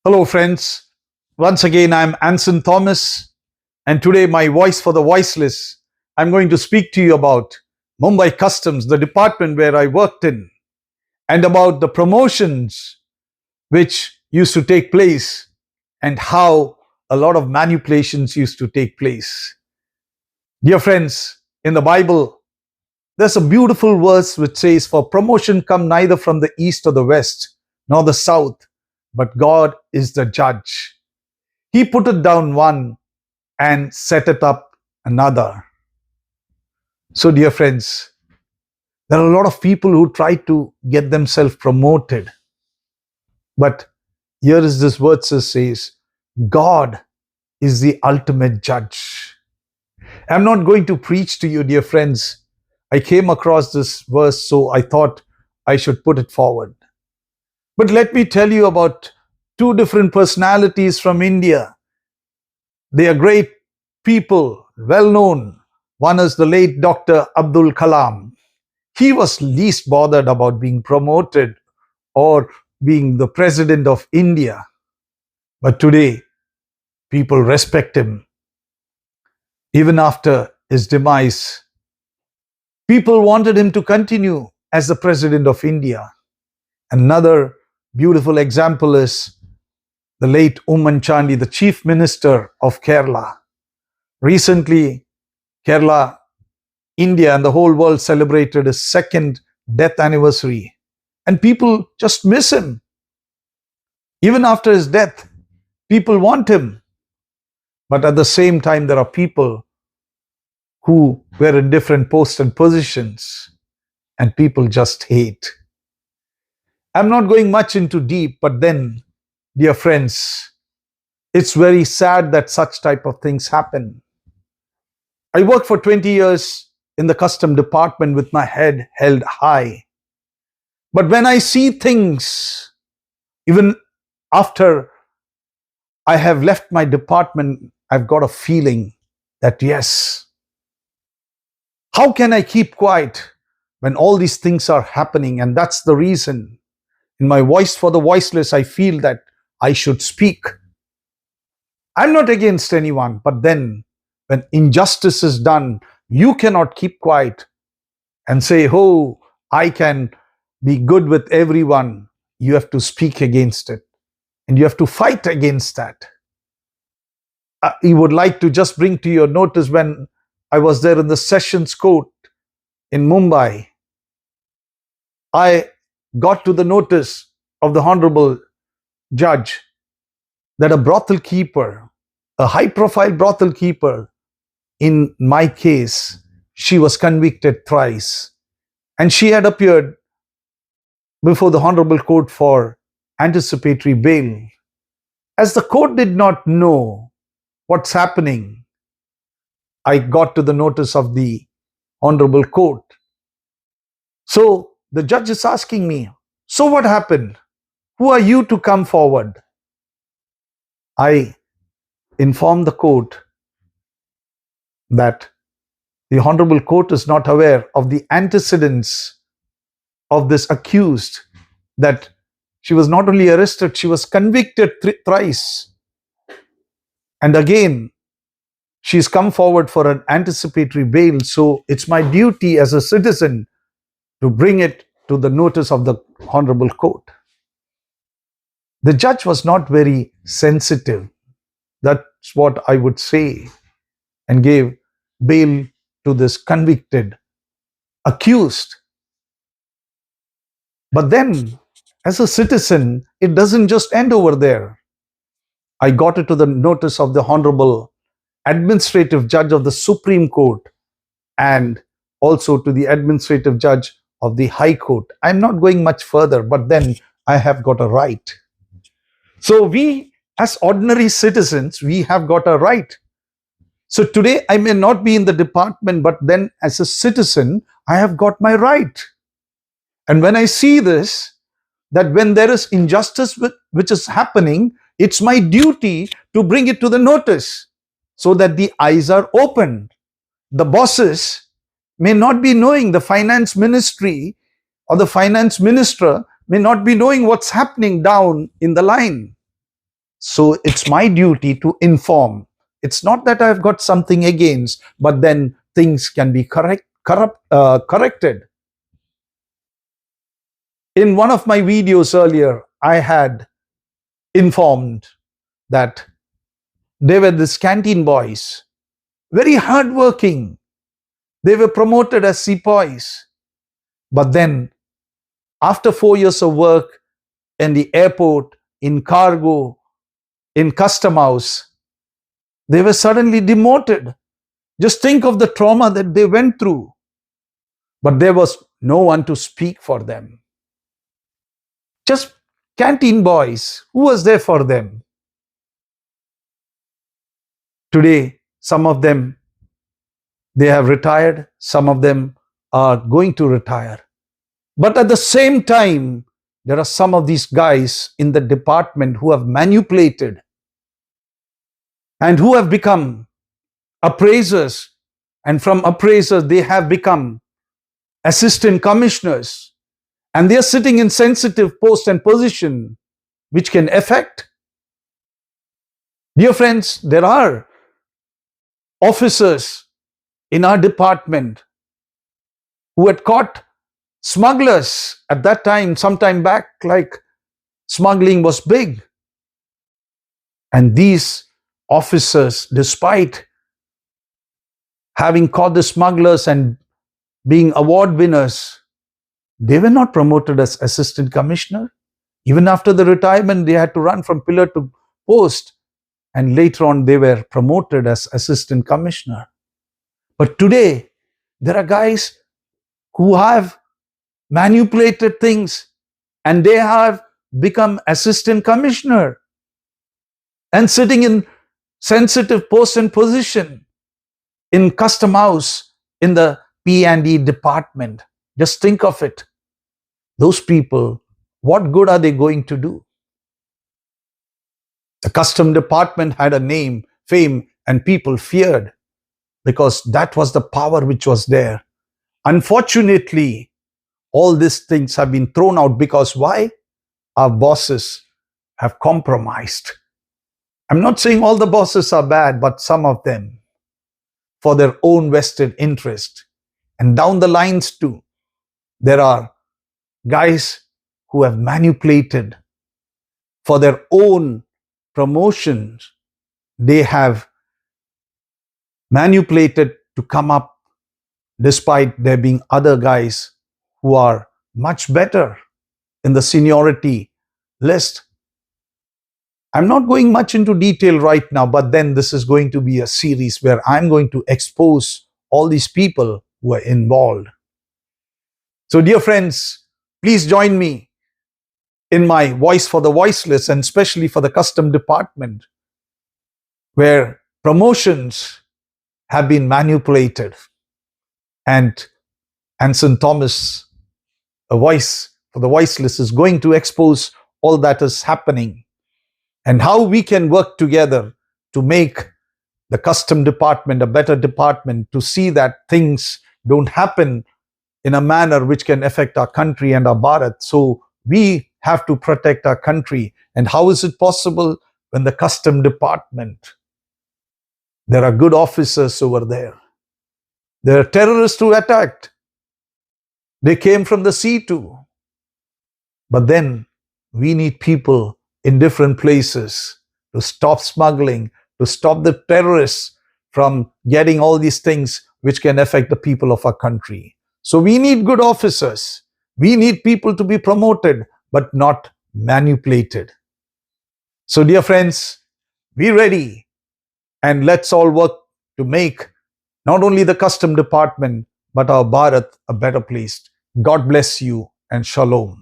Hello, friends. Once again, I'm Anson Thomas, and today, my voice for the voiceless. I'm going to speak to you about Mumbai Customs, the department where I worked in, and about the promotions which used to take place and how a lot of manipulations used to take place. Dear friends, in the Bible, there's a beautiful verse which says, "For promotion come neither from the east or the west, nor the south, but God is the judge. He put it down one and set it up another." So, dear friends, there are a lot of people who try to get themselves promoted. But here is this verse that says, God is the ultimate judge. I'm not going to preach to you, dear friends. I came across this verse, so I thought I should put it forward. But let me tell you about two different personalities from India. They are great people, well known. One is the late Dr. Abdul Kalam. He was least bothered about being promoted or being the president of India. But today, people respect him. Even after his demise, people wanted him to continue as the president of India. Another beautiful example is the late Chandi, the chief minister of Kerala. Recently, Kerala, India, and the whole world celebrated his second death anniversary. And people just miss him. Even after his death, people want him. But at the same time, there are people who were in different posts and positions, and people just hate. I'm not going much into deep, but then, dear friends, it's very sad that such type of things happen. I worked for 20 years in the custom department with my head held high. But when I see things, even after I have left my department, I've got a feeling that yes, how can I keep quiet when all these things are happening? And that's the reason in my voice for the voiceless, I feel that I should speak. I'm not against anyone, but then when injustice is done, you cannot keep quiet and say, oh, I can be good with everyone. You have to speak against it, and you have to fight against that. I would like to just bring to your notice when I was there in the Sessions Court in Mumbai, I got to the notice of the Honorable Judge that a brothel keeper, a high-profile brothel keeper, in my case, she was convicted thrice. And she had appeared before the Honorable Court for anticipatory bail. As the court did not know what's happening, I got to the notice of the Honorable Court. So the judge is asking me, so what happened? Who are you to come forward? I informed the court that the Honorable Court is not aware of the antecedents of this accused, that she was not only arrested, she was convicted thrice. And again, she's come forward for an anticipatory bail. So it's my duty as a citizen to bring it to the notice of the Honorable Court. The judge was not very sensitive. That's what I would say, and gave bail to this convicted accused. But then, as a citizen, it doesn't just end over there. I got it to the notice of the Honorable Administrative Judge of the Supreme Court and also to the Administrative Judge of the High Court. I'm not going much further, but then I have got a right. So we, as ordinary citizens, we have got a right. So today I may not be in the department, but then as a citizen, I have got my right. And when I see this, that when there is injustice which is happening, it's my duty to bring it to the notice so that the eyes are opened. The bosses may not be knowing, the finance ministry or the finance minister may not be knowing what's happening down in the line. So it's my duty to inform. It's not that I've got something against, but then things can be corrected. In one of my videos earlier, I had informed that they were these canteen boys, very hardworking. They were promoted as sepoys. But then, after 4 years of work in the airport, in cargo, in custom house, they were suddenly demoted. Just think of the trauma that they went through. But there was no one to speak for them. Just canteen boys. Who was there for them? Today, some of them, they have retired. Some of them are going to retire. But at the same time, there are some of these guys in the department who have manipulated and who have become appraisers. And from appraisers, they have become assistant commissioners. And they are sitting in sensitive post and position, which can affect. Dear friends, there are officers in our department who had caught smugglers at that time, sometime back, like smuggling was big. And these officers, despite having caught the smugglers and being award winners, they were not promoted as assistant commissioner. Even after the retirement, they had to run from pillar to post. And later on, they were promoted as assistant commissioner. But today, there are guys who have manipulated things and they have become assistant commissioner and sitting in sensitive post and position in custom house in the P&E department. Just think of it. Those people, what good are they going to do? The custom department had a name, fame, and people feared because that was the power which was there. Unfortunately, all these things have been thrown out because why? Our bosses have compromised. I'm not saying all the bosses are bad, but some of them for their own vested interest. And down the lines too, there are guys who have manipulated for their own promotions. They have manipulated to come up despite there being other guys who are much better in the seniority list. I'm not going much into detail right now, but then this is going to be a series where I'm going to expose all these people who are involved. So dear friends, please join me in my voice for the voiceless and especially for the custom department where promotions have been manipulated. And Anson Thomas, a voice for the voiceless, is going to expose all that is happening and how we can work together to make the custom department a better department, to see that things don't happen in a manner which can affect our country and our Bharat. So we have to protect our country. And how is it possible? When the custom department, there are good officers over there. There are terrorists who attacked. They came from the sea too. But then we need people in different places to stop smuggling, to stop the terrorists from getting all these things which can affect the people of our country. So we need good officers. We need people to be promoted, but not manipulated. So dear friends, be ready and let's all work to make not only the custom department, but our Bharat a better place. God bless you and shalom.